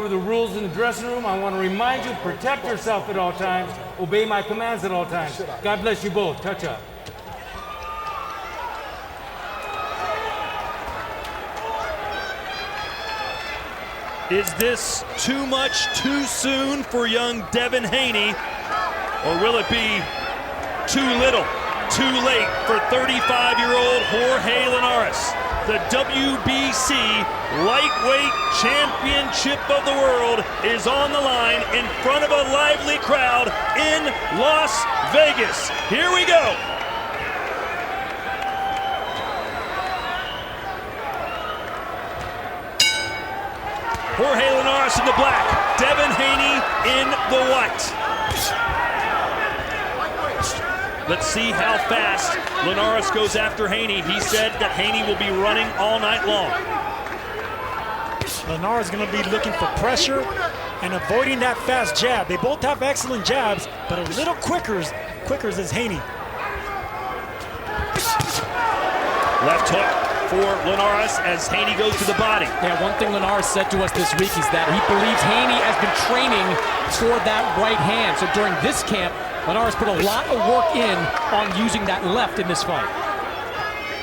over the rules in the dressing room. I want to remind you, protect yourself at all times. Obey my commands at all times. God bless you both. Touch up. Is this too much too soon for young Devin Haney, or will it be too little, too late for 35-year-old Jorge Linares, the WBC Lightweight Championship of the World is on the line in front of a lively crowd in Las Vegas. Here we go. Jorge Linares in the black, Devin Haney in the white. Let's see how fast Linares goes after Haney. He said that Haney will be running all night long. Linares is going to be looking for pressure and avoiding that fast jab. They both have excellent jabs, but a little quicker is Haney. Left hook for Linares as Haney goes to the body. Yeah, one thing Linares said to us this week is that he believes Haney has been training for that right hand. So during this camp, Linares put a lot of work in on using that left in this fight.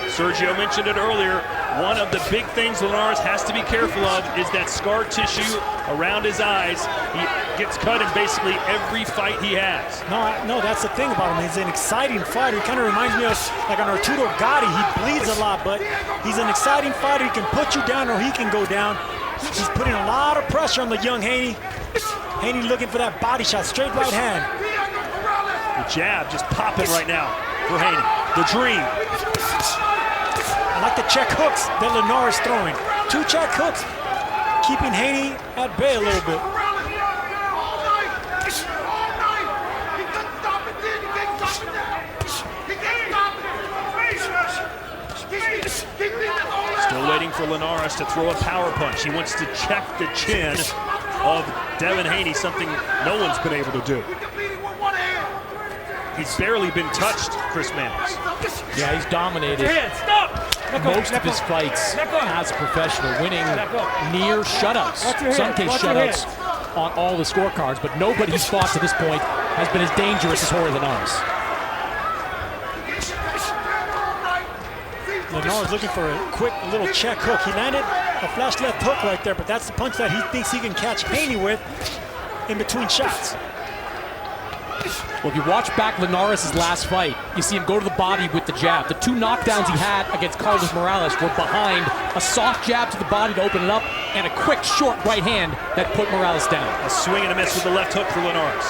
Sergio mentioned it earlier. One of the big things Linares has to be careful of is that scar tissue around his eyes. He gets cut in basically every fight he has. No, that's the thing about him. He's an exciting fighter. He kind of reminds me of like an Arturo Gatti. He bleeds a lot, but he's an exciting fighter. He can put you down or he can go down. He's putting a lot of pressure on the young Haney. Haney looking for that body shot, straight right hand. The jab just popping right now for Haney. The dream. I like the check hooks that Linares throwing. 2 check hooks, keeping Haney at bay a little bit. Still waiting for Linares to throw a power punch. He wants to check the chin of Devin Haney, something no one's been able to do. He's barely been touched, Chris Manners. Yeah, he's dominated most of his fights as a professional, winning near shutouts, some case shutouts on all the scorecards, but nobody he's fought to this point has been as dangerous as Jorge Linares. Linares looking for a quick little check hook. He landed a flash left hook right there, but that's the punch that he thinks he can catch Haney with in between shots. Well, if you watch back Linares' last fight, you see him go to the body with the jab. The 2 knockdowns he had against Carlos Morales were behind a soft jab to the body to open it up and a quick, short right hand that put Morales down. A swing and a miss with the left hook for Linares.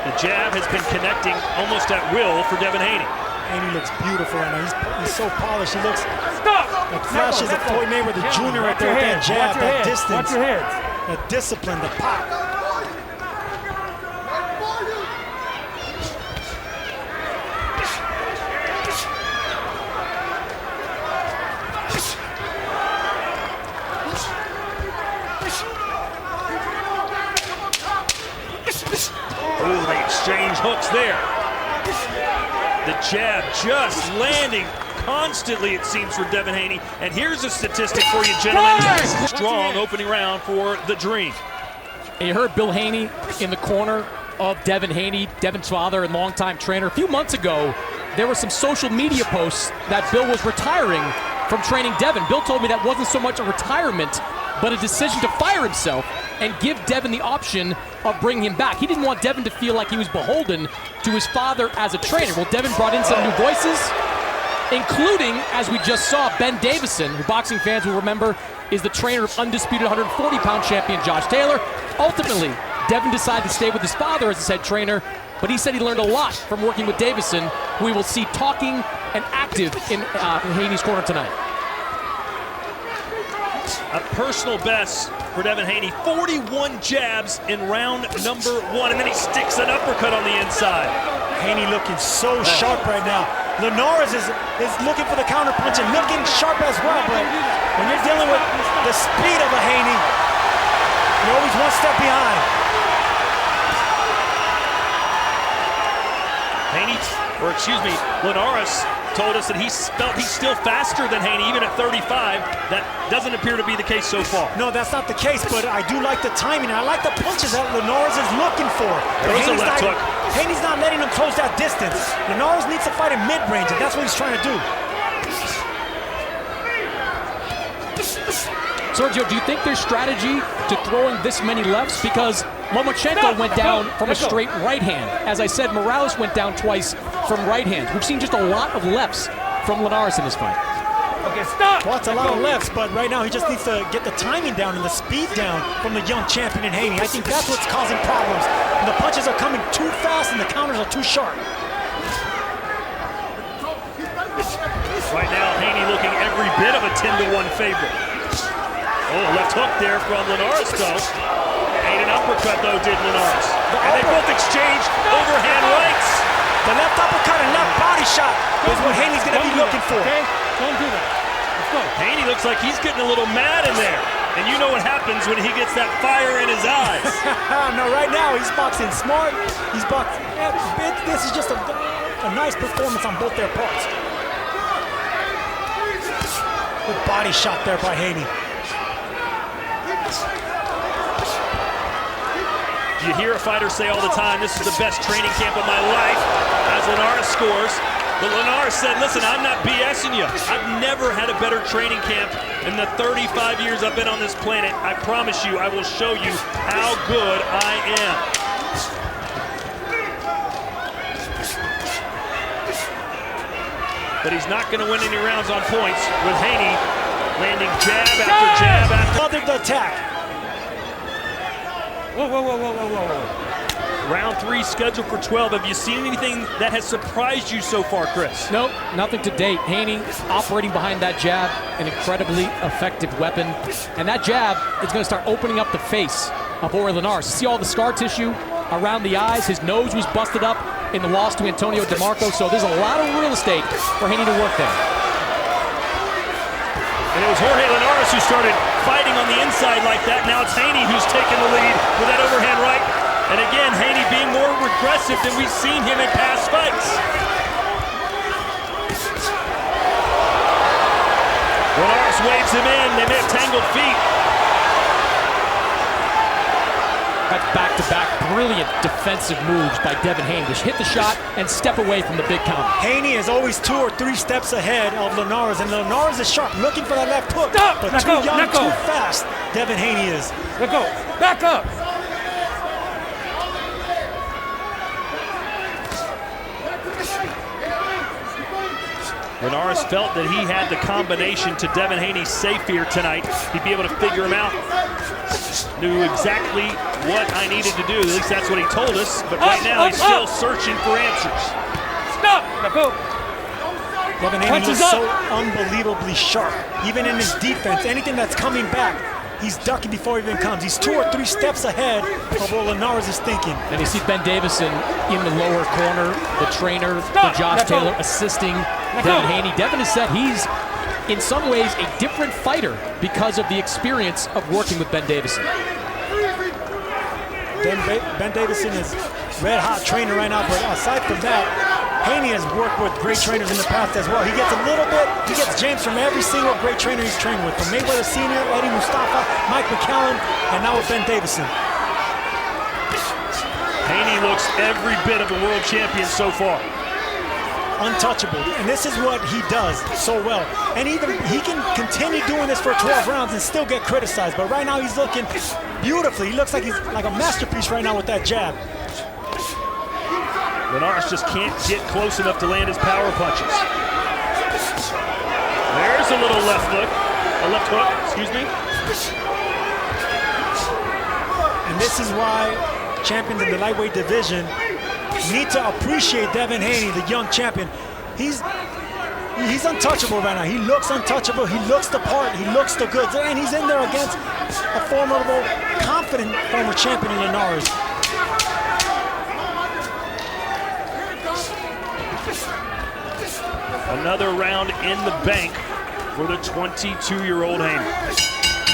The jab has been connecting almost at will for Devin Haney. Haney looks beautiful right now. He's so polished. He looks like flashes of Floyd Mayweather Jr. right there with that jab, that distance, that discipline, the pop. Oh, they exchange hooks there. The jab just landing constantly, it seems, for Devin Haney. And here's a statistic for you, gentlemen. Strong opening round for the Dream. And you heard Bill Haney in the corner of Devin Haney, Devin's father and longtime trainer. A few months ago, there were some social media posts that Bill was retiring from training Devin. Bill told me that wasn't so much a retirement, but a decision to fire himself and give Devin the option of bringing him back. He didn't want Devin to feel like he was beholden to his father as a trainer. Well, Devin brought in some new voices, including, as we just saw, Ben Davison, who boxing fans will remember is the trainer of undisputed 140-pound champion Josh Taylor. Ultimately, Devin decided to stay with his father as his head trainer, but he said he learned a lot from working with Davison, who we will see talking and active in Haney's corner tonight. A personal best for Devin Haney, 41 jabs in round number 1, and then he sticks an uppercut on the inside. Haney looking so sharp right now. Linares is looking for the counter punch and looking sharp as well, but when you're dealing with the speed of a Haney, you're always one step behind. Haney or excuse me, Linares told us that he felt he's still faster than Haney, even at 35. That doesn't appear to be the case so far. No, that's not the case, but I do like the timing. I like the punches that Linares is looking for. There was a left hook. Haney's not letting him close that distance. Linares needs to fight in mid-range, and that's what he's trying to do. Sergio, do you think there's strategy to throwing this many lefts? Because Lomachenko went down from a straight right hand. As I said, Morales went down twice from right hands. We've seen just a lot of lefts from Linares in this fight. Okay, stop. Well, that's a lot of lefts, but right now he just needs to get the timing down and the speed down from the young champion in Haney. I think that's what's causing problems. And the punches are coming too fast and the counters are too sharp. Right now, Haney looking every bit of a 10-1 favorite. Oh, left hook there from Linares, though. Ain't an uppercut, though, did Linares. And they both exchanged overhand rights. The left uppercut and left body shot is what Haney's going to be looking for. Okay, don't do that. Let's go. Haney looks like he's getting a little mad in there. And you know what happens when he gets that fire in his eyes. No, right now he's boxing smart. He's boxing. This is just a nice performance on both their parts. Good body shot there by Haney. You hear a fighter say all the time, this is the best training camp of my life, as Linares scores. But Linares said, listen, I'm not BSing you. I've never had a better training camp in the 35 years I've been on this planet. I promise you, I will show you how good I am. But he's not going to win any rounds on points with Haney landing jab after jab after. Another attack. Whoa. Round 3 scheduled for 12. Have you seen anything that has surprised you so far, Chris? Nope, nothing to date. Haney operating behind that jab, an incredibly effective weapon. And that jab is going to start opening up the face of Jorge Linares. See all the scar tissue around the eyes. His nose was busted up in the loss to Antonio DeMarco. So there's a lot of real estate for Haney to work there. And it was Jorge Linares who started fighting on the inside like that. Now it's Haney who's taking the lead with that overhand right. And again, Haney being more aggressive than we've seen him in past fights. Linares waves him in. They may have tangled feet. That's back-to-back brilliant defensive moves by Devin Haney to hit the shot and step away from the big counter. Haney is always 2 or 3 steps ahead of Linares, and Linares is sharp, looking for that left hook. Stop! But too young, too fast, Devin Haney is. Let go. Back up. Linares felt that he had the combination to Devin Haney's safe here tonight. He'd be able to figure him out. Knew exactly what I needed to do. At least that's what he told us. But right now he's still searching for answers. Stop. Let go. Devin Haney is so unbelievably sharp. Even in his defense, anything that's coming back, he's ducking before he even comes. He's 2 or 3 steps ahead of what Linares is thinking. And you see Ben Davison in the lower corner, the trainer, the Josh Taylor, assisting Devin Haney. Devin has said he's, in some ways, a different fighter because of the experience of working with Ben Davison. Ben Davison is red-hot trainer right now, but aside from that, Haney has worked with great trainers in the past as well. He gets a little bit, he gets James from every single great trainer he's trained with, from Mayweather Sr., Eddie Mustafa, Mike McCallum, and now with Ben Davison. Haney looks every bit of a world champion so far. Untouchable, and this is what he does so well. And even he can continue doing this for 12 rounds and still get criticized, but right now he's looking beautifully. He looks like he's like a masterpiece right now with that jab. Linares just can't get close enough to land his power punches. There's a little left hook, excuse me. And this is why champions in the lightweight division need to appreciate Devin Haney, the young champion. He's untouchable right now. He looks untouchable. He looks the part. He looks the goods. And he's in there against a formidable, confident former champion in Linares. Another round in the bank for the 22-year-old Haney.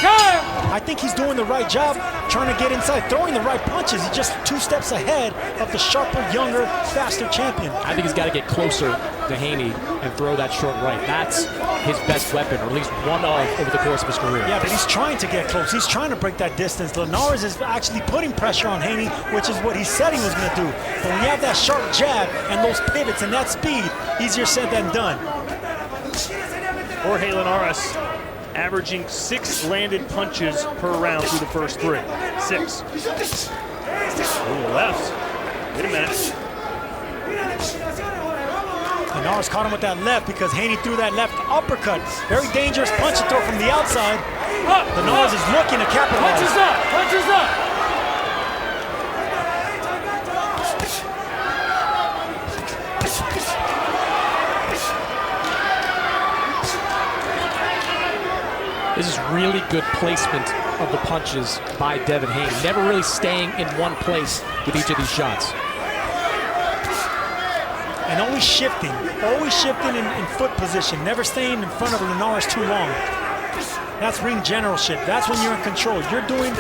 I think he's doing the right job, trying to get inside, throwing the right punches. He's just 2 steps ahead of the sharper, younger, faster champion. I think he's got to get closer to Haney and throw that short right. That's his best weapon, or at least one of over the course of his career. Yeah, but he's trying to get close. He's trying to break that distance. Linares is actually putting pressure on Haney, which is what he said he was going to do. But when you have that sharp jab and those pivots and that speed, easier said than done. Jorge Linares averaging 6 landed punches per round through the first 3. 6. Ooh, left. Wait a minute. Linares caught him with that left because Haney threw that left uppercut. Very dangerous punch to throw from the outside. Linares is looking to capitalize. Punches up! Punches up! This is really good placement of the punches by Devin Haney. Never really staying in one place with each of these shots. And always shifting in foot position, never staying in front of Linares too long. That's ring generalship. That's when you're in control. You're doing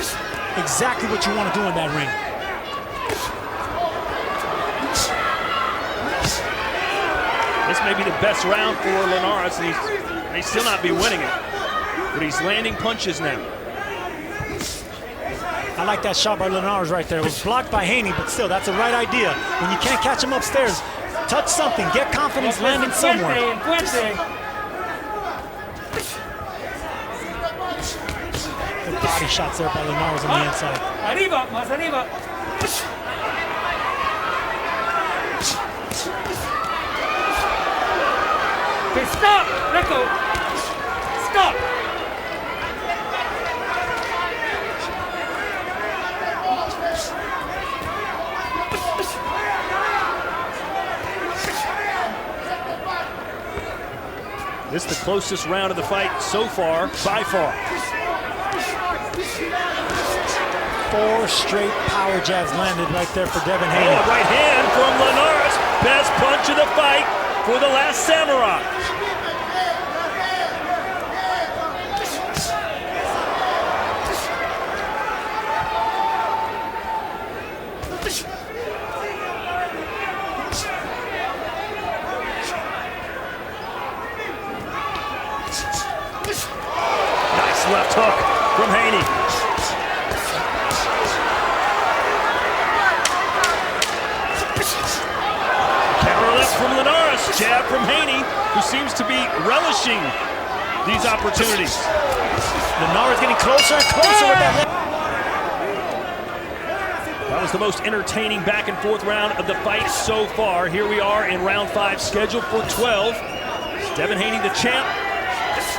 exactly what you want to do in that ring. This may be the best round for Linares, and he may still not be winning it. But he's landing punches now. I like that shot by Linares right there. It was blocked by Haney, but still, that's the right idea. When you can't catch him upstairs, touch something, get confidence landing somewhere. Good body shots there by Linares on the inside. Arriba, más arriba. Okay, stop! Let go! Stop! This is the closest round of the fight so far, by far. 4 straight power jabs landed right there for Devin Haney. Oh, right hand from Linares. Best punch of the fight for the last samurai. Nice left hook from Haney. From Linares, jab from Haney, who seems to be relishing these opportunities. Linares getting closer and closer with that left. That was the most entertaining back and forth round of the fight so far. Here we are in round 5, scheduled for 12. Devin Haney, the champ.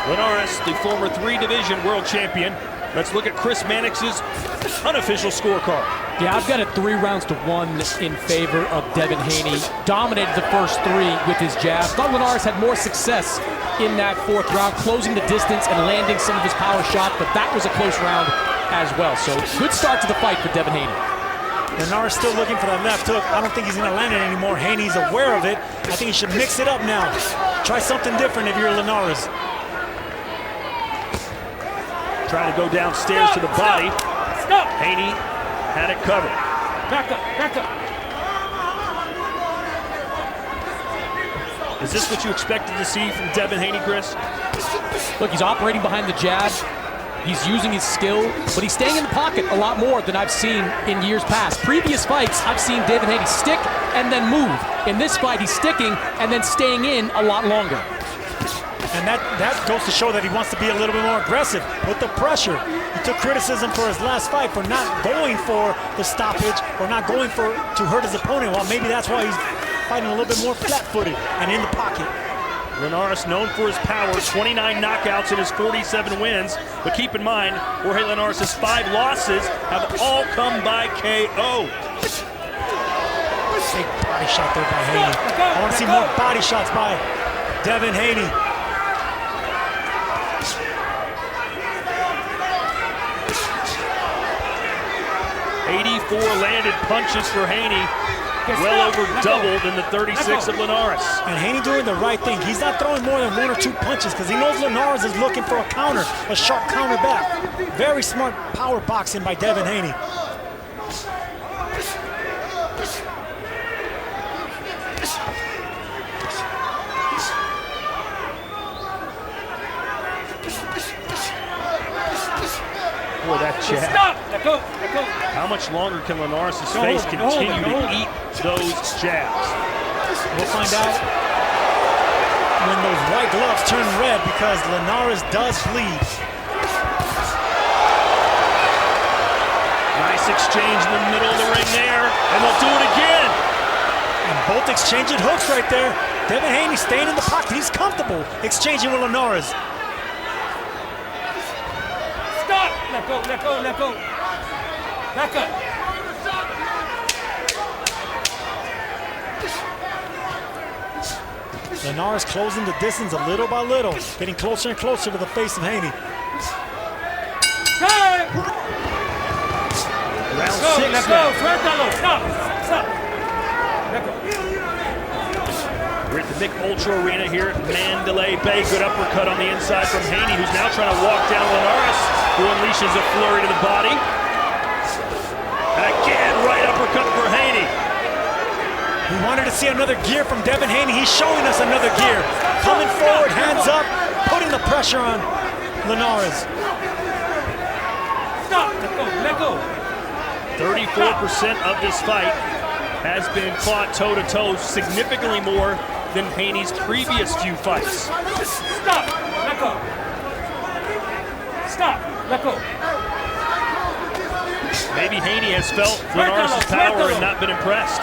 Linares, the former 3-division world champion. Let's look at Chris Mannix's unofficial scorecard. Yeah, I've got it 3 rounds to 1 in favor of Devin Haney. Dominated the first 3 with his jab. Thought Linares had more success in that 4th round, closing the distance and landing some of his power shots, but that was a close round as well. So good start to the fight for Devin Haney. Linares still looking for that left hook. I don't think he's going to land it anymore. Haney's aware of it. I think he should mix it up now. Try something different if you're Linares. Trying to go downstairs to the body. Stop! Haney had it covered. Back up, back up. Is this what you expected to see from Devin Haney, Chris? Look, he's operating behind the jab. He's using his skill, but he's staying in the pocket a lot more than I've seen in years past. Previous fights, I've seen Devin Haney stick and then move. In this fight, he's sticking and then staying in a lot longer. And that goes to show that he wants to be a little bit more aggressive with the pressure. He took criticism for his last fight for not going for the stoppage or not going to hurt his opponent. Well, maybe that's why he's fighting a little bit more flat-footed and in the pocket. Linares known for his power, 29 knockouts in his 47 wins. But keep in mind, Jorge Linares' 5 losses have all come by KO. Big body shot there by Haney. I want to see more body shots by Devin Haney. 84 landed punches for Haney. well over double than the 36 of Linares. And Haney doing the right thing. He's not throwing more than 1 or 2 punches because he knows Linares is looking for a counter, a sharp counter back. Very smart power boxing by Devin Haney. Boy, that jab. Stop! Let go! Let go! How much longer can Linares' face continue to eat those jabs? We'll find out when those white gloves turn red because Linares does bleed. Nice exchange in the middle of the ring there, and they'll do it again. And both exchanging hooks right there. Devin Haney staying in the pocket. He's comfortable exchanging with Linares. Stop! Let go! Let go! Let go! Back up! Linares closing the distance a little by little, getting closer and closer to the face of Haney. Time! Round Go! 6 Let now. go! Suéltalo! Stop! Stop! Let go! We're at the Mick Ultra Arena here at Mandalay Bay. Good uppercut on the inside from Haney, who's now trying to walk down Linares, who unleashes a flurry to the body. And again, right uppercut for Haney. We wanted to see another gear from Devin Haney. He's showing us another gear. Coming forward, hands up, putting the pressure on Linares. Stop! Let go! Let go! 34% of this fight has been fought toe-to-toe, significantly more than Haney's previous few fights. Stop! Let go! Stop! Let go! Maybe Haney has felt Linares' power and not been impressed.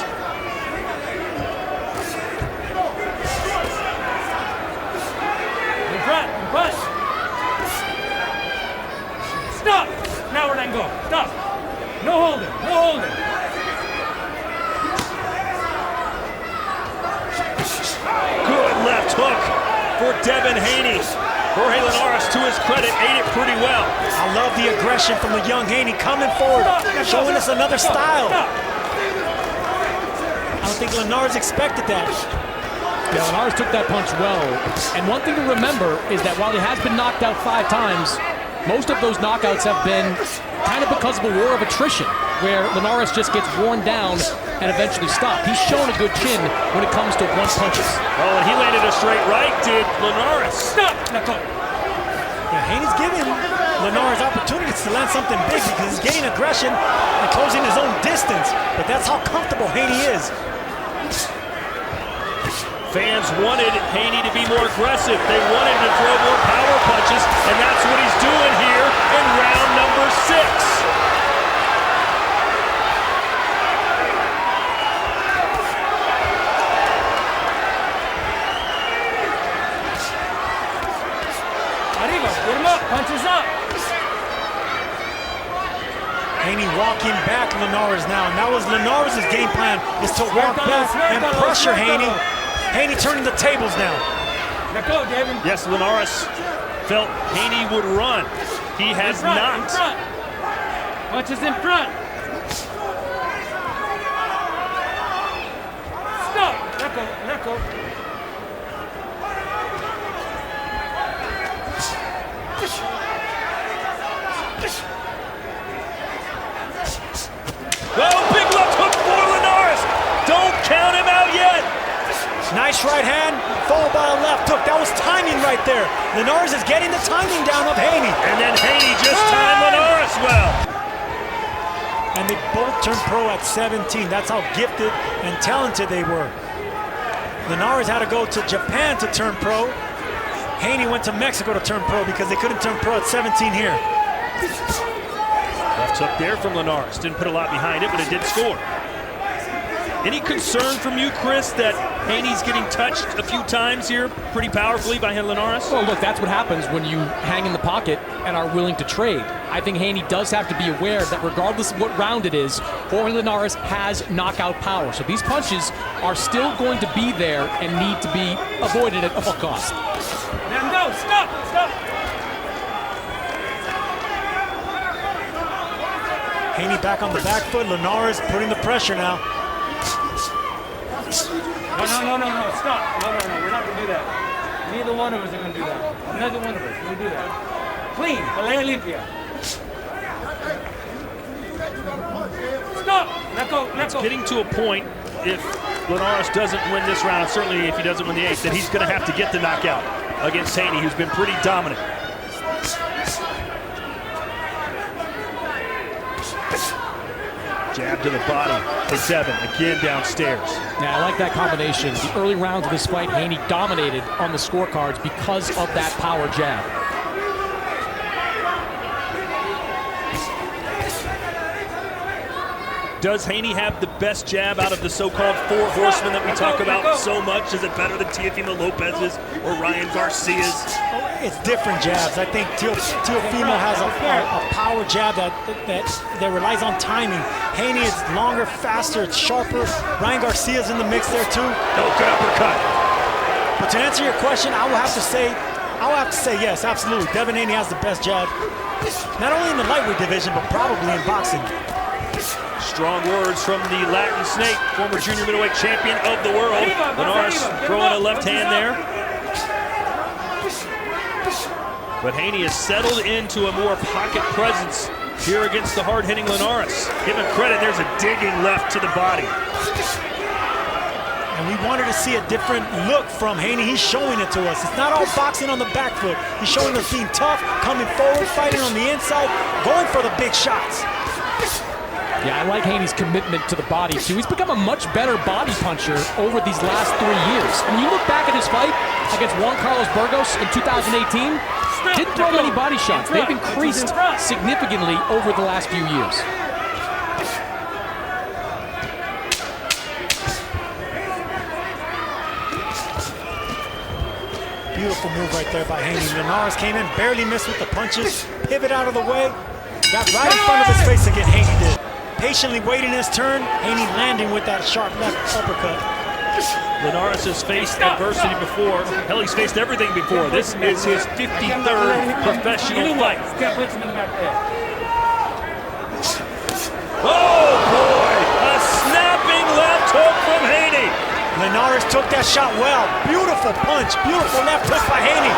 In front! In front! Stop! Now we're letting go. Stop! No holding! No holding! Good left hook for Devin Haney. Jorge Linares, to his credit, ate it pretty well. I love the aggression from the young Haney coming forward, showing us another style. I don't think Linares expected that. Yeah, Linares took that punch well. And one thing to remember is that while he has been knocked out 5 times, most of those knockouts have been kind of because of a war of attrition, where Linares just gets worn down and eventually stopped. He's shown a good chin when it comes to one punches. Oh, and he landed a straight right, did Linares. Stop! Let go! Yeah, Haney's giving Linares opportunities to land something big because he's getting aggression and closing his own distance. But that's how comfortable Haney is. Fans wanted Haney to be more aggressive. They wanted to throw more power punches, and that's what he's doing here in round number 6. Arriba! Get him up! Punches up! Haney walking back Linares now. And that was Linares' game plan, is to walk back and pressure Haney. Haney turning the tables now. Let go, Devin! Yes, Linares felt Haney would run. He has In front, not. in front. Punches in front. Stop. Let go. Let go. Oh, big left hook for Linares. Don't count him out yet. Nice right hand, followed by a left hook. That was timing right there. Linares is getting the timing down of Haney. And then Haney just timed Linares well. And they both turned pro at 17. That's how gifted and talented they were. Linares had to go to Japan to turn pro. Haney went to Mexico to turn pro because they couldn't turn pro at 17 here. Left hook there from Linares. Didn't put a lot behind it, but it did score. Any concern from you, Chris, that Haney's getting touched a few times here pretty powerfully by Linares? Well, look, that's what happens when you hang in the pocket and are willing to trade. I think Haney does have to be aware that regardless of what round it is, Jorge Linares has knockout power. So these punches are still going to be there and need to be avoided at all costs. Let him go. Stop. Stop. Haney back on the back foot. Linares putting the pressure now. No, stop. No, we're not going to do that. Neither one of us are going to do that. Neither one of us will do that. Clean, pelea limpia. Stop! Let go. Getting to a point, if Linares doesn't win this round, certainly if he doesn't win the 8th, that he's going to have to get the knockout against Haney, who's been pretty dominant. Jab to the body for Devin, again downstairs. Yeah, I like that combination. The early rounds of this fight, Haney dominated on the scorecards because of that power jab. Does Haney have the best jab out of the so-called 4 horsemen that we talk about so much? Is it better than Teofimo Lopez's or Ryan Garcia's? It's different jabs. I think Teofimo has a power jab that relies on timing. Haney is longer, faster, it's sharper. Ryan Garcia's in the mix there too. No, good uppercut. But to answer your question, I will have to say yes, absolutely. Devin Haney has the best jab, not only in the lightweight division, but probably in boxing. Strong words from the Latin Snake, former junior middleweight champion of the world. Linares throwing a left hand there. But Haney has settled into a more pocket presence here against the hard-hitting Linares. Give him credit, there's a digging left to the body. And we wanted to see a different look from Haney. He's showing it to us. It's not all boxing on the back foot. He's showing us being tough, coming forward, fighting on the inside, going for the big shots. Yeah, I like Haney's commitment to the body, too. He's become a much better body puncher over these last 3 years. And when you look back at his fight against Juan Carlos Burgos in 2018, didn't throw many body shots. They've increased significantly over the last few years. Beautiful move right there by Haney. Linares came in, barely missed with the punches, pivot out of the way, got right in front of his face again, Haney did. Patiently waiting his turn, Haney landing with that sharp left uppercut. Linares has faced adversity before. Hell, he's faced everything before. This is his 53rd professional fight. Oh boy, a snapping left hook from Haney. Linares took that shot well. Beautiful punch, beautiful left hook by Haney.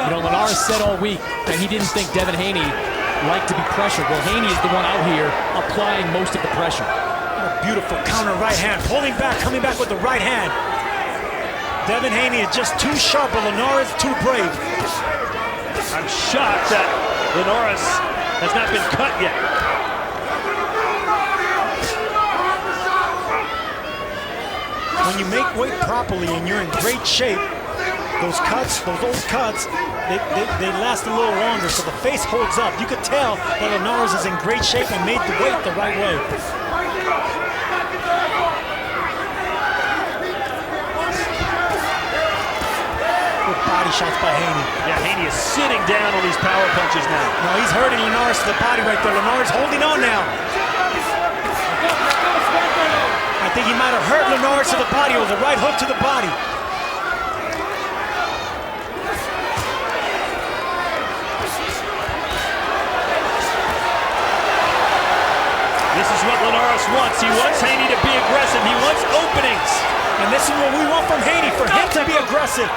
You know, Linares said all week that he didn't think Devin Haney liked to be pressured. Well, Haney is the one out here applying most of the pressure. A beautiful counter right hand, pulling back, coming back with the right hand. Devin Haney is just too sharp, but Linares too brave. I'm shocked that Linares has not been cut yet. When you make weight properly and you're in great shape, those old cuts, they last a little longer, so the face holds up. You could tell that Linares is in great shape and made the weight the right way. Good body shots by Haney. Yeah, Haney is sitting down on these power punches now. No, he's hurting Linares to the body right there. Linares holding on now. I think he might have hurt Linares to the body. It was a right hook to the body. This is what Linares wants. He wants Haney to be aggressive. He wants openings. And this is what we want from Haney, for him to be aggressive.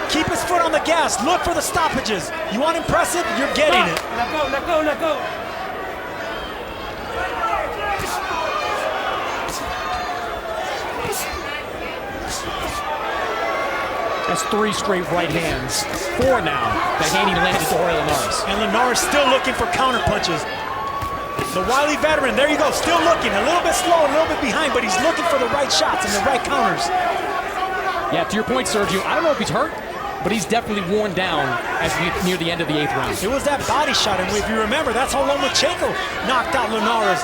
Keep his foot on the gas. Look for the stoppages. You want impressive? You're getting it. Let go. That's 3 straight right hands. 4 now that Haney landed to Jorge Linares. And Linares still looking for counter punches. The wily veteran, there you go, still looking. A little bit slow, a little bit behind, but he's looking for the right shots and the right counters. Yeah, to your point, Sergio, I don't know if he's hurt, but he's definitely worn down as we near the end of the 8th round. It was that body shot, and if you remember, that's how Lomachenko knocked out Linares.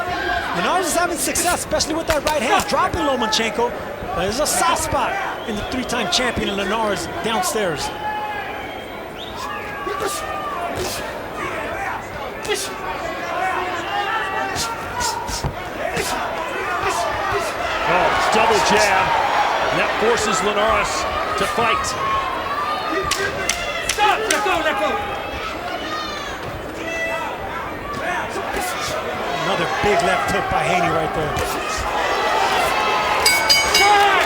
Linares is having success, especially with that right hand, dropping Lomachenko. There's a soft spot in the 3-time champion Linares downstairs. Oh, double jab. And that forces Linares to fight. Stop! let go. Another big left hook by Haney right there.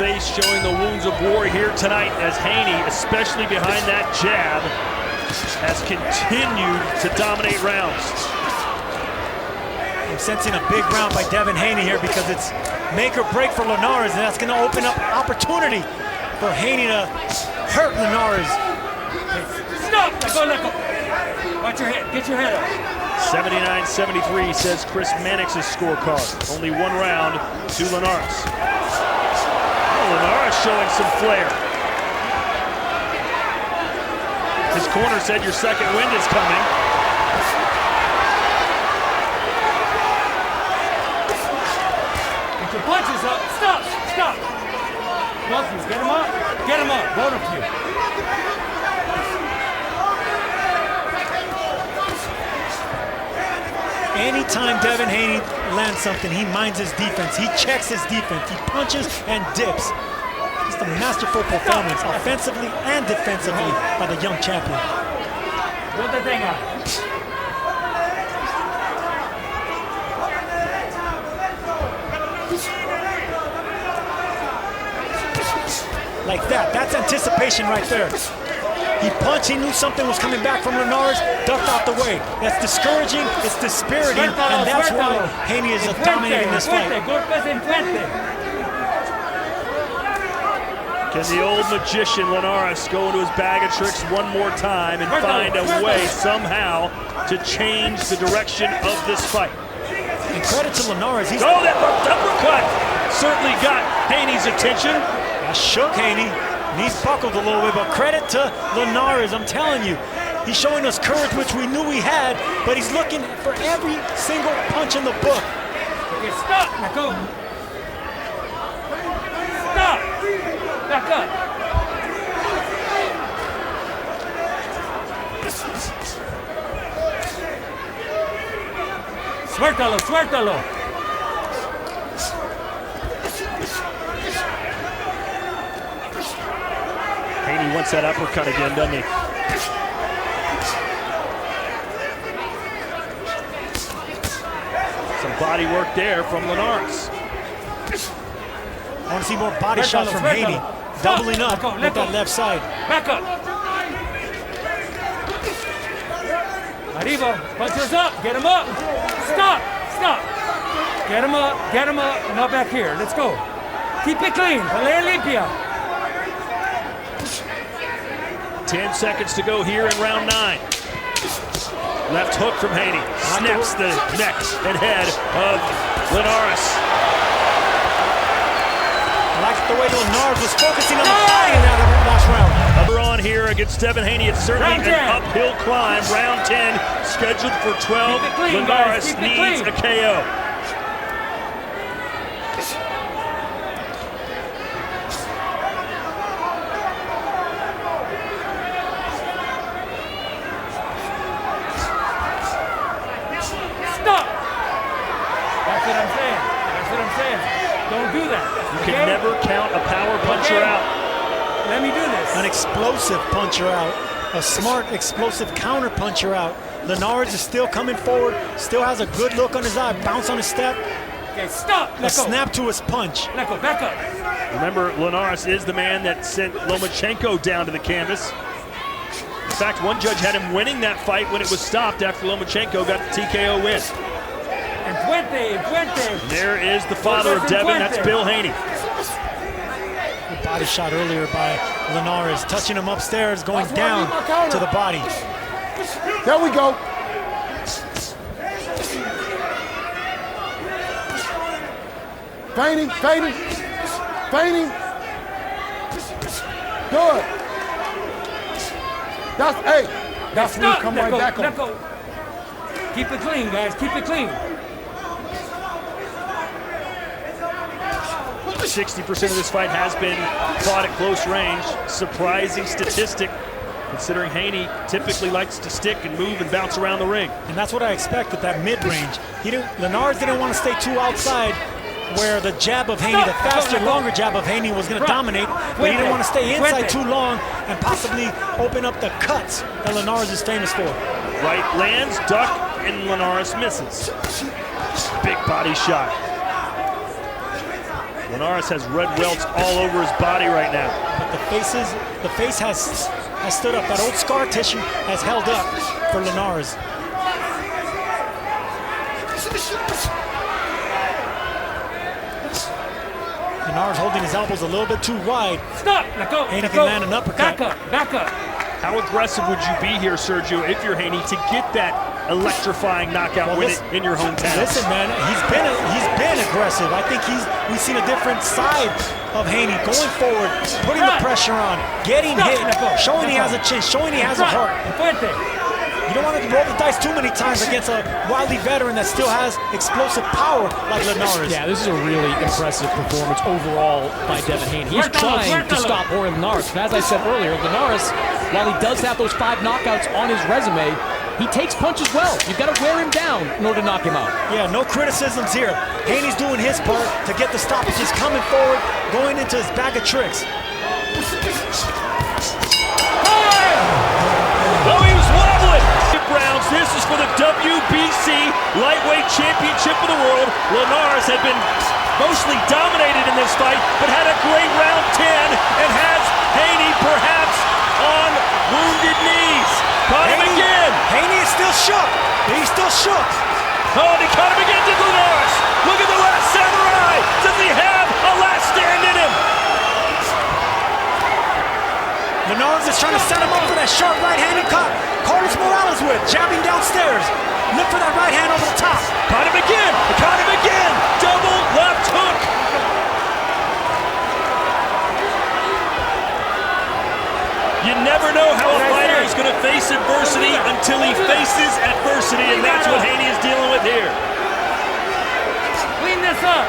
Face showing the wounds of war here tonight as Haney, especially behind that jab, has continued to dominate rounds. I'm sensing a big round by Devin Haney here because it's make or break for Linares, and that's going to open up opportunity for Haney to hurt Linares. Stop! Let go. Watch your head. Get your head up. 79-73 says Chris Mannix's scorecard. Only one round to Linares. Oh, Linares showing some flair. His corner said your second wind is coming. Get your punches up. Stop. Both of you, get him up. Both of you. Anytime Devin Haney lands something, he minds his defense. He checks his defense. He punches and dips. Just a masterful performance, offensively and defensively, by the young champion. Put the thing out. Like that. That's anticipation right there. He punched, he knew something was coming back from Linares, ducked out the way. That's discouraging, it's dispiriting, and that's why Haney is dominating this fight. Can the old magician Linares go into his bag of tricks one more time and find a way somehow to change the direction of this fight? And credit to Linares. Oh, that uppercut certainly got Haney's attention. That shook Haney. Knees buckled a little bit, but credit to Linares, I'm telling you. He's showing us courage, which we knew he had, but he's looking for every single punch in the book. Okay, stop, let go. Stop. Back up. Suéltalo. Haney wants that uppercut again, doesn't he? Some body work there from Linares. I want to see more body shots from Haney. Doubling up with that left side. Back up. Arriba, punches up, get him up. Stop. Get him up, not back here. Let's go. Keep it clean, pelea limpia. 10 seconds to go here in round 9. Left hook from Haney. Snaps the neck and head of Linares. I like the way Linares was focusing on the fight in that last round. We're on here against Devin Haney. It's certainly an uphill climb. Round 10 scheduled for 12. Linares needs a KO. That's what I'm saying. Don't do that. You can never count a power puncher out. Let me do this. An explosive puncher out. A smart, explosive counter puncher out. Linares is still coming forward. Still has a good look on his eye. Bounce on his step. Okay, stop. A snap to his punch. Let go. Back up. Remember, Linares is the man that sent Lomachenko down to the canvas. In fact, one judge had him winning that fight when it was stopped after Lomachenko got the TKO win. Puente. There is the father of Devin, that's Bill Haney. Good body shot earlier by Linares, touching him upstairs, going down to the body. There we go. Feigning. Good. That's when you come right back on. Keep it clean, guys. Keep it clean. 60% of this fight has been fought at close range. Surprising statistic, considering Haney typically likes to stick and move and bounce around the ring. And that's what I expect at that mid-range. Linares didn't want to stay too outside where the jab of Haney, the faster, longer jab of Haney was going to dominate, but he didn't want to stay inside too long and possibly open up the cuts that Linares is famous for. Right lands, duck, and Linares misses. Big body shot. Linares has red welts all over his body right now. But the face has stood up. That old scar tissue has held up for Linares. Linares holding his elbows a little bit too wide. Stop! Let go! Haney can land an uppercut. Back up! Back up! How aggressive would you be here, Sergio, if you're Haney, to get that electrifying knockout win in your hometown? Listen, man, he's been aggressive. I think we've seen a different side of Haney going forward, putting the pressure on, getting hit, showing he has a chin, showing he has a heart. You don't want to roll the dice too many times against a wily veteran that still has explosive power like Linares. Yeah, this is a really impressive performance overall by Devin Haney. He's trying to stop Jorge Linares. And as I said earlier, Linares, while he does have those 5 knockouts on his resume, he takes punches well. You've got to wear him down in order to knock him out. Yeah, no criticisms here. Haney's doing his part to get the stoppages, coming forward, going into his bag of tricks. Oh, he was wobbling! Rounds. This is for the WBC Lightweight Championship of the World. Linares had been mostly dominated in this fight, but had a great round 10 and has Haney perhaps on wounded knees. Caught him again. Haney is still shook. He's still shook. Oh, and he caught him again, did Linares. Look at the last samurai. Does he have a last stand in him? Linares is trying to set him up for that sharp right hand he caught Carlos Morales with, jabbing downstairs. Look for that right hand over the top. Caught him again. Caught him again. Double left hook. You never know how a fighter is going to face adversity until he faces adversity, and that's what Haney is dealing with here. Clean this up.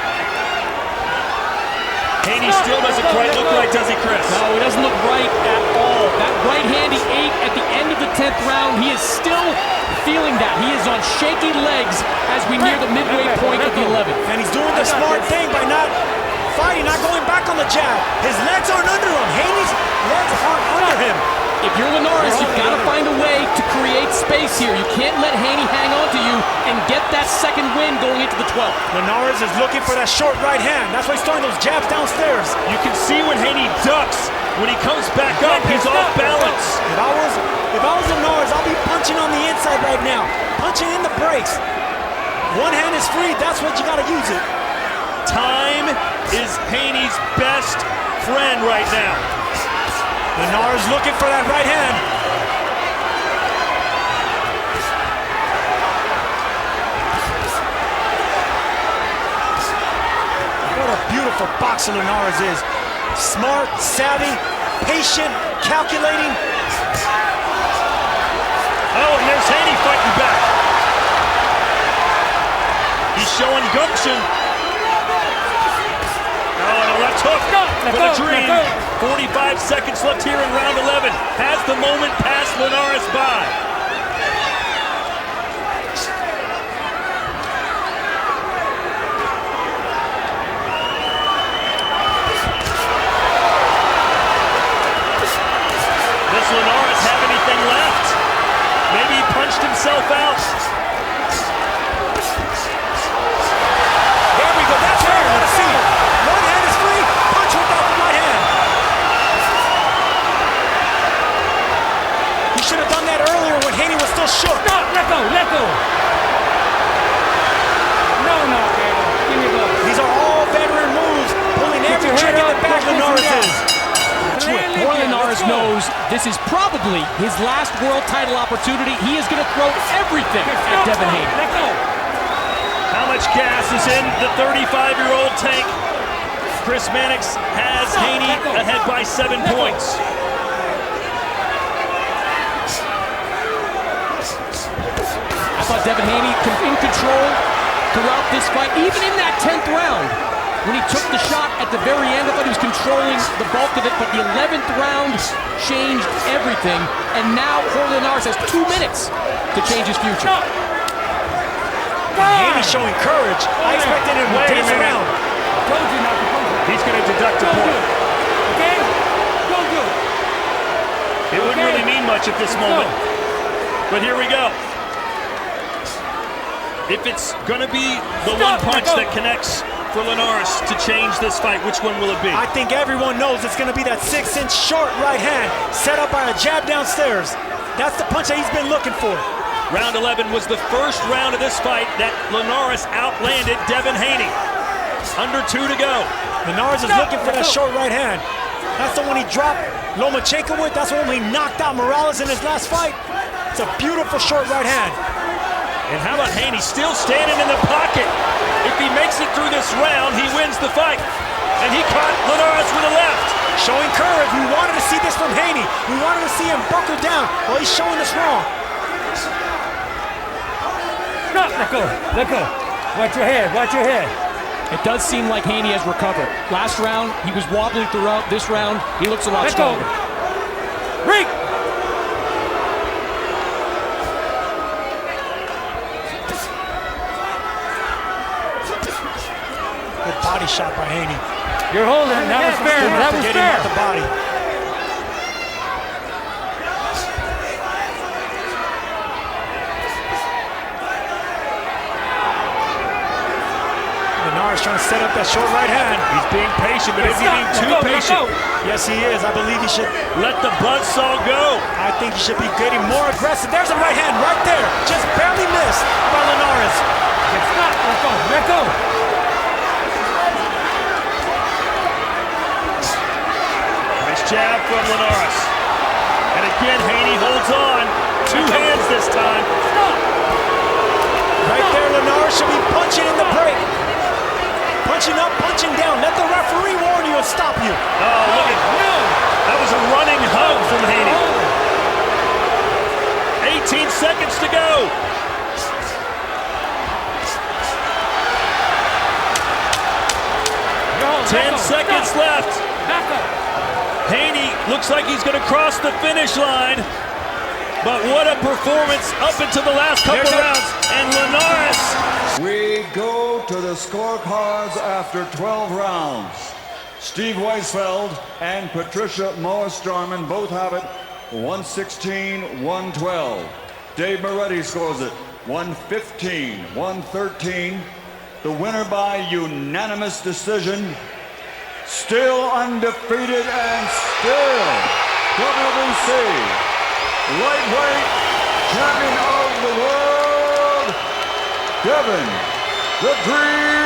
Haney still doesn't quite look right, does he, Chris? No, he doesn't look right at all. That right hand he ate at the end of the 10th round, he is still feeling that. He is on shaky legs as we near the midway point of the 11th. And he's doing the smart thing by not fighting, not going back on the jab. His legs aren't under him. Haney's legs aren't under him. If you're Linares, you've got to find a way to create space here. You can't let Haney hang on to you and get that second win going into the 12th. Linares is looking for that short right hand. That's why he's throwing those jabs downstairs. You can see when Haney ducks, when he comes back up, he's off balance. If I was Linares, I'll be punching on the inside right now. Punching in the brakes. One hand is free, that's what you got to use it. Time is Haney's best friend right now. Linares looking for that right hand. What a beautiful boxer Linares is. Smart, savvy, patient, calculating. Oh, and there's Haney fighting back. He's showing gumption. Oh, and a left hook for the dream. 45 seconds left here in round 11. Has the moment passed Linares by? Does Linares have anything left? Maybe he punched himself out. There we go. That's what I want to see. One hand is free. Punch without the right hand. He should have done that earlier when Haney was still shook. No, let go, let go. No, Caleb. Give me those. These are all veteran moves, pulling every trick in the back Linares is. Jorge Linares knows this is probably his last world title opportunity. He is going to throw everything at Devin Haney. Let go. How much gas is in the 35-year-old tank? Chris Mannix has Haney ahead by 7 points. I thought Devin Haney in control throughout this fight, even in that 10th round. When he took the shot at the very end, I thought he was controlling the bulk of it, but the 11th round changed everything, and now Jorge Linares has 2 minutes to change his future. Haney showing courage. I expected him to dance around. Told you not to punch him. He's going to deduct a Don't do point. it. Okay? Don't do it. It wouldn't Okay. really mean much at this moment. But here we go. If it's going to be the one punch that connects for Linares to change this fight, which one will it be? I think everyone knows it's going to be that 6-inch short right hand set up by a jab downstairs. That's the punch that he's been looking for. Round 11 was the first round of this fight that Linares outlanded Devin Haney. Under 2 to go. Linares is looking for that short right hand. That's the one he dropped Lomachenko with. That's the one he knocked out Morales in his last fight. It's a beautiful short right hand. And how about Haney still standing in the pocket? If he makes it through this round, he wins the fight. And he caught Linares with a left. Showing courage. We wanted to see this from Haney. We wanted to see him buckle down. Well, he's showing us wrong. Stop, let go, let go. Watch your head, watch your head. It does seem like Haney has recovered. Last round, he was wobbling throughout. This round, he looks a lot stronger. Ring! Good body shot by Haney. You're holding, that was fair, that was Getting fair. out the body. Linares trying to set up that short right hand. He's being patient, but is he being too patient? Yes, he is. I believe he should. Let the buzzsaw go. I think he should be getting more aggressive. There's a right hand right there. Just barely missed by Linares. Stop, let go, let go. Nice jab from Linares. And again, Haney holds on. 2 hands this time. Stop. Right there, Linares should be punching in the break. Punching up, punching down. Let the referee warn you and stop you. Oh, look at that was a running hug from Haney. 18 seconds to go. No, 10 seconds left. Back up. Haney looks like he's going to cross the finish line. But what a performance up until the last couple rounds. And Linares. We go to the scorecards after 12 rounds. Steve Weisfeld and Patricia Moa-Starman both have it 116-112. Dave Moretti scores it 115-113. The winner by unanimous decision, still undefeated and still WBC Lightweight Champion of the World, Devin the Dream